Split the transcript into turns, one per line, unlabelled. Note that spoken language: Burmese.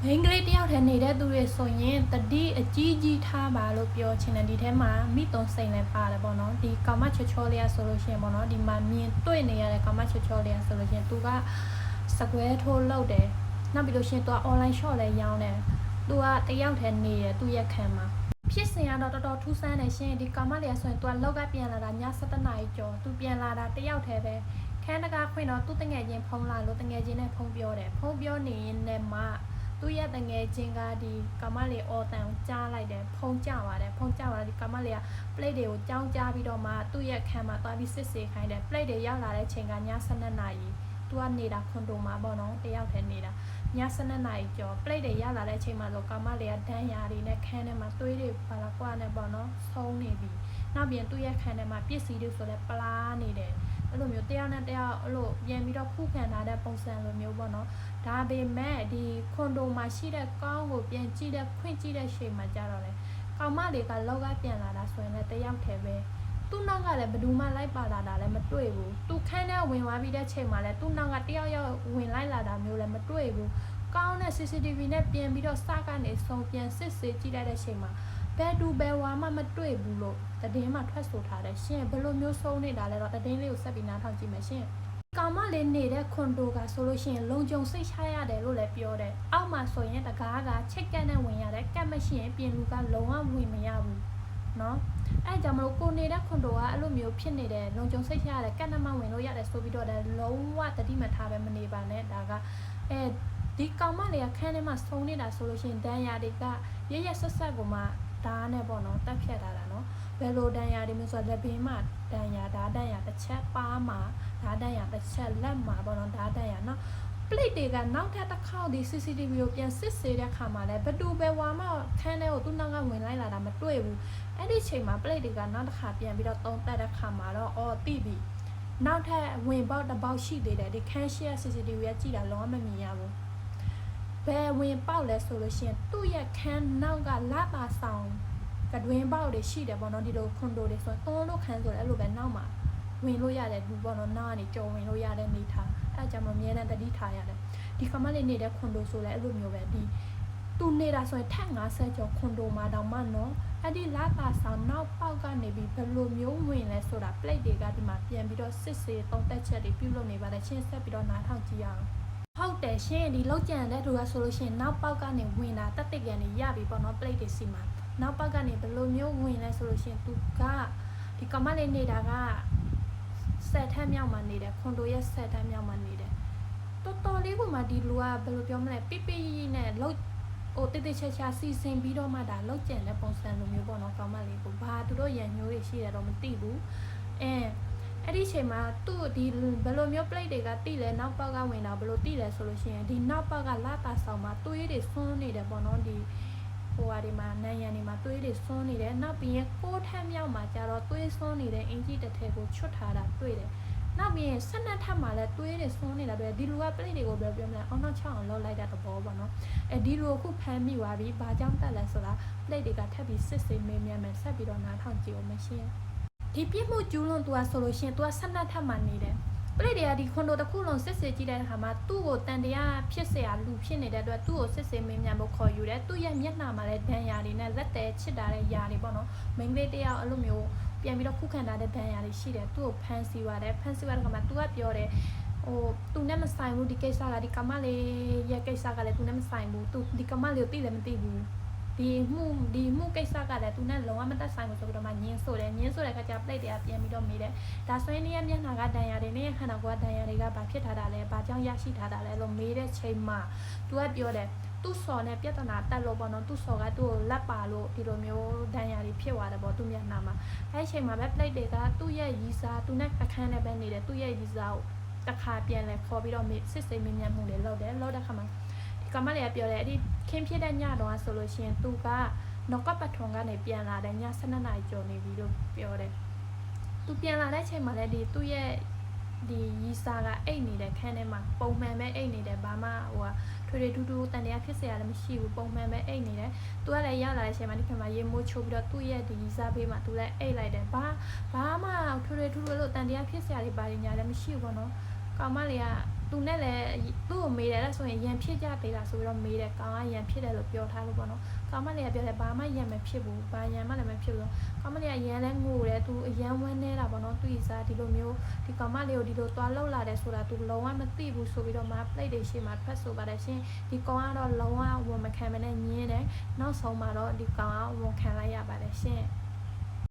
မိန်းကလေးတယောက်တည်းနေတဲ့သူတွေဆိုရင်တတိအကြီးကြီးထားပါလို့ပြောချင်တယ်ဒီထဲမှာမိသွန်စိန်လည်းပါတယ်ပေါ့နော်ဒီကောင်မချောချောလေးရဆိုလို့ရှိရင်ပေါ့နော်ဒီမှာမြင်တွေ့နေရတဲ့ကောင်မချောချောလေးရဆိုလို့ရှိရင်သူကစကွဲထိုးလောက်တယ်နောက်ပြီးလို့ရှိရင်သူက online shop လည်းရောင်းတယ်သူကတယောက်တည်းနေတယ်သူရဲ့ခံမှာဖြစ်စဉ်ကတော့တော်တော်ထူးဆန်းတယ်ရှင်ဒီကောင်မလေးဆိုရင်သူကလောက်ကပြန်လာတာည7 နာရီကျော်သူပြန်လာတာတယောက်တည်းပဲခန်းတကာခွင့်တော့သူတငယ်ချင်းဖုံးလာလို့တငယ်ချင်းနဲ့ဖုံးပြောတယ်ဖုံးပြောနေရင်လည်းမှသူရဲ့တငယ်ချင်းကဒီကမလေးအော်တန်ကိုကြားလိုက်တယ်ဖုံးကြပါတယ်ဖုံးကြပါတယ်ဒီကမလေးက plate တွေကိုကြောင်းကြားပြီးတော့မှသူ့ရဲ့ခံမှာသွားပြီးစစ်ဆေးခိုင်းတယ် plate တွေရောက်လာတဲ့ချိန်ကည7 နာရီသူကနေတာခွန်တိုမှာပေါ့နော်တယောက်တည်းနေတာည7 နာရီကျော် plate တွေရောက်လာတဲ့ချိန်မှာဆိုကမလေးကဒဏ်ရာတွေနဲ့ခန်းထဲမှာသွေးတွေပါလာကွာနဲ့ပေါ့နော်ဆုံးနေပြီနောက်ပြန်သူ့ရဲ့ခန်းထဲမှာပစ္စည်းတွေဆိုလဲပလားနေတယ်အဲ့လိုမျိုးတယောက်နဲ့တယောက်အဲ့လိုပြန်ပြီးတော့ခုခံထားတဲ့ပုံစံလိုမျိုးပေါ့နော်ဒါပေမဲ့ဒီခွန်တိုမှာရှိတဲ့ကောင်းကိုပြန်ကြည့်တဲ့ခွင့်ကြည့်တဲ့ချိန်မှာကြတော့လေကောင်မလေးကလောက်ကပြန်လာတာဆိုရင်လည်းတယောက်တည်းပဲသူ့နောက်ကလည်းဘယ်သူမှလိုက်ပါလာတာလည်းမတွေ့ဘူးသူခန်းထဲဝင်သွားပြီးတဲ့ချိန်မှာလည်းသူ့နောက်ကတယောက်ဝင်လိုက်လာတာမျိုးလည်းမတွေ့ဘူးကောင်းတဲ့ CCTV နဲ့ပြန်ပြီးတော့စကနေဆုံးပြန်စစ်ဆေးကြည့်လိုက်တဲ့ချိန်မှာဘယ်သူဘယ်ဝါမှမတွေ့ဘူးလို့တည်င်းမှာထွက်ဆိုထားတယ်ရှင်ဘယ်လိုမျိုးဆုံးနေတာလဲတော့တည်င်းလေးကိုဆက်ပြီးနားထောင်ကြည့်မယ်ရှင်ကောင်မလေးနေတဲ့ခွန်တိုကဆိုလို့ရှိရင်လုံခြုံစိတ်ချရတယ်လို့လည်းပြောတယ်အောက်မှာဆိုရင်တကားကချက်ကတ်နဲ့ဝင်ရတယ်ကတ်မရှိရင်ပြင်လူကလုံးဝဝင်မရဘူးနော်အဲ့ကြောင့်မလို့ကိုနေတဲ့ခွန်တိုကအဲ့လိုမျိုးဖြစ်နေတယ်လုံခြုံစိတ်ချရတယ်ကတ်နဲ့မှဝင်လို့ရတယ်ဆိုပြီးတော့လည်းလုံးဝတတိမထားပဲမနေပါနဲ့ဒါကဒီကောင်မလေးကခန်းထဲမှာဆုံးနေတာဆိုလို့ရှိရင်ဒဏ်ရာတွေကရရဆက်ဆက်ကိုမှဓာတ်နဲ့ပေါ့နော်တက်ဖြတ်ထားတာနော်ဘယ်လိုဒဏ်ရာတွေမျိုးဆိုလက်ဘေးမှာဒဏ်ရာဓာတ်ဒဏ်ရာတစ်ချက်ပါးမှာဓာတ်ဒဏ်ရာတစ်ချက်လက်မှာပေါ့နော်ဓာတ်ဒဏ်ရာနော် plate တွေကနောက်ထပ်တစ်ခေါက်ဒီ CCTV ကိုပြန်စစ်ဆေးတဲ့ခါမှာလဲဘသူပဲဝါမခန်းထဲကိုသူ့နောက်ကဝင်လိုက်လာတာမတွေ့ဘူးအဲ့ဒီချိန်မှာ plate တွေကနောက်တစ်ခါပြန်ပြီးတော့သုံးသက်တဲ့ခါမှာတော့အော်တိပြီနောက်ထပ်ဝင်ပေါက်တစ်ပေါက်ရှိသေးတယ်ဒီခန်းရှိရဲ့ CCTV ကကြည့်တာလုံးဝမမြင်ရဘူးဘယ်ဝင်ပေါက်လဲဆိုလို့ရှိရင်သူ့ရဲ့ခန်းနောက်ကလာပါဆောင်ကတွင်ပေါက်တွေရှိတယ်ပေါ့နော်ဒီလိုခွန်တိုတွေဆိုတော့လို့ခန်းဆိုတယ်အဲ့လိုပဲနောက်မှာဝင်လို့ရတယ်ဘူးပေါ့နော်နောက်ကနေကြော်ဝင်လို့ရတဲ့နေထားအဲ့ကြောင့်မမြဲတမ်းတတိထားရတယ်ဒီကမလေးနေတဲ့ခွန်တိုဆိုလဲအဲ့လိုမျိုးပဲဒီသူနေတာဆိုရင်ထက်50ကျော်ခွန်တိုမှာတောင်မှနော်အဲ့ဒီလာပါဆောင်နောက်ပေါက်ကနေပြီးဘယ်လိုမျိုးဝင်လဲဆိုတာ plate တွေကဒီမှာပြန်ပြီးတော့စစ်ဆေးသုံးသက်ချက်တွေပြုလုပ်နေပါတယ်ချင်းဆက်ပြီးတော့နားထောင်ကြည့်ရအောင်ဟုတ်တယ်ရှင်ဒီလောက်ကြံတဲ့သူကဆိုလို့ရှိရင်နောက်ပေါက်ကနေဝင်တာတက်တက်ကန်နေရပြီပေါ့နော် plate တွေစီမှာနောက်ပေါက်ကနေဘယ်လိုမျိုးဝင်လဲဆိုလို့ရှိရင်သူကဒီကမလေးနေတာက10 ထပ်မြောက်မှာနေတယ်ခွန်တိုရဲ့10 ထပ်မြောက်မှာနေတယ်တော်တော်လေးကမှဒီလူကဘယ်လိုပြောမလဲပိပိနဲ့လောက်ဟိုတိတ်တိတ်ချာချာစီစဉ်ပြီးတော့မှဒါလောက်ကျန်တဲ့ပုံစံလိုမျိုးပေါ့နော်ကောင်မလေးကိုဘာသူတို့ရန်ညိုးတွေရှိတယ်တော့မသိဘူးအဲ့ဒီချိန်မှာသူ့ဒီဘယ်လိုမျိုး plate တွေကတိလဲနောက်ပေါက်ကဝင်တာဘယ်လိုတိလဲဆိုလို့ရှိရင်ဒီနောက်ပေါက်ကလာတာဆောင်မှာသွေးတွေဆွန်းနေတယ်ပေါ့နော်ဒီဟိုဟာဒီမှာနန်းရံတွေမှာသွေးတွေဆွန်းနေတယ်နောက်ပြီးရင်6 ထပ်မြောက်မှာကျတော့သွေးဆွန်းနေတဲ့အင်ကြီးတစ်ထည်ကိုချွတ်ထားတာတွေ့တယ်နောက်ပြီးရင်12 ထပ်မှာလည်းသွေးတွေဆွန်းနေတာတွေ့ဒီလူက plate တွေကိုဘယ်လိုပြောမလဲအောင်နောက်ချအောင်လောက်လိုက်တာတဘောပေါ့နော်ဒီလူအခုဖမ်းမိသွားပြီဘာကြောင့်တက်လဲဆိုတာ plate တွေကထပ်ပြီးစစ်ဆေးမေးမြန်းမယ်ဆက်ပြီးတော့နားထောင်ကြည့်အောင်မရှင်းဒီပြစ်မှုကျူးလွန်သူကဆိုလို့ရှိရင်သူက12 ထပ်မှာနေတယ်plate တွေကဒီခွန်တိုတစ်ခုလုံးစစ်ဆေးကြည့်တဲ့အခါမှာသူ့ကိုတန်တရားဖြစ်เสียလူဖြစ်နေတဲ့အတွက်သူ့ကိုစစ်ဆေးမေးမြန်းဖို့ခေါ်ယူတယ်သူ့ရဲ့မျက်နှာမှာလည်းဒဏ်ရာတွေနဲ့လက်သေးချစ်တာတဲ့ຢာတွေပေါ့နော်မိန်းကလေးတယောက်အဲ့လိုမျိုးပြန်ပြီးတော့ခုခံထားတဲ့ဒဏ်ရာတွေရှိတယ်သူ့ကိုဖမ်းဆီးရတယ်ဖမ်းဆီးရတဲ့အခါမှာသူကပြောတယ်ဟိုသူနဲ့မဆိုင်ဘူးဒီကိစ္စကဒီကမလေးရဲ့ကိစ္စကလည်းသူနဲ့မဆိုင်ဘူးသူဒီကမလေးကိုသိလည်းမသိဘူးဒီမှုကိစ္စကလည်းသူနဲ့လုံးဝမသက်ဆိုင်ဘူးဆိုပြီးတော့မှညင်းဆိုတယ်ညင်းဆိုတဲ့အခါကျ plate တွေကပြန်ပြီးတော့မေးတယ်ဒါဆိုရင်နေရမျက်နှာကဒဏ်ရာတွေနဲ့ခန္ဓာကိုယ်ကဒဏ်ရာတွေကဘာဖြစ်ထားတာလဲဘာကြောင့်ရရှိထားတာလဲလို့မေးတဲ့ချိန်မှာသူကပြောတယ်သူ့စော်နဲ့ပြဿနာတက်လို့ပေါ့နော်သူ့စော်ကသူ့ကိုလက်ပါလို့ဒီလိုမျိုးဒဏ်ရာတွေဖြစ်သွားတယ်ပေါ့သူ့မျက်နှာမှာအဲ့ဒီချိန်မှာပဲ plate တွေကသူ့ရဲ့ရီစာသူနဲ့အခန်းနဲ့ပဲနေတယ်သူ့ရဲ့ရီစာကိုတစ်ခါပြန်လဲခေါ်ပြီးတော့စစ်ဆေးမေးမြန်းမှုတွေလုပ်တယ်လုပ်တဲ့ခါမှာကမလေးကပြောတယ်အဲ့ဒီခင်းဖြစ်တဲ့ညတော့ဆိုလို့ရှိရင်သူကနောက်ကပတ်ထုံကနေပြန်လာတယ်ည12 နာရီကျော်နေပြီလို့ပြောတယ်သူပြန်လာတဲ့ချိန်မှာလည်းဒီသူ့ရဲ့ဒီရီစာကအိတ်နေတဲ့ခန်းထဲမှာပုံမှန်ပဲအိတ်နေတယ်ဘာမှဟိုထွေထွေထူးထူးတန်တရားဖြစ်เสียလည်းမရှိဘူးပုံမှန်ပဲအိတ်နေတယ်သူကလည်းရောက်လာတဲ့ချိန်မှာဒီခင်မှာရေမိုးချိုးပြီးတော့သူ့ရဲ့ဒီရီစာဘေးမှာသူလည်းအိတ်လိုက်တယ်ဘာမှထွေထွေထူးထူးလို့တန်တရားဖြစ်เสียတွေဘာညာလည်းမရှိဘူးပေါ့နော်ကောင်မလေးက သူနဲ့လည်းသူ့ကိုမေးတယ်လဲဆိုရင်ရန်ဖြစ်ကြသေးလားဆိုပြီးတော့မေးတယ်ကောင်ကရန်ဖြစ်တယ်လို့ပြောထားလို့ပေါ့နော်ကောင်မလေးကပြောတယ်ဘာမှရန်မဖြစ်ဘူးဘာရန်မှလည်းမဖြစ်ဘူးကောင်မလေးကရန်လဲငိုတယ်သူအရန်ဝမ်းနေတာပေါ့နော်သူ့ဤစားဒီလိုမျိုးဒီကောင်မလေးကိုဒီလိုသွားလောက်လာတယ်ဆိုတာသူလုံးဝမသိဘူးဆိုပြီးတော့မှ plate တွေရှေ့မှာထွက်ဆိုပါတယ်ရှင်ဒီကောင်ကတော့လုံးဝဝန်မခံမနဲ့ညင်းတယ်နောက်ဆုံးမှာတော့ဒီကောင်ကဝန်ခံလိုက်ရပါတယ်ရှင်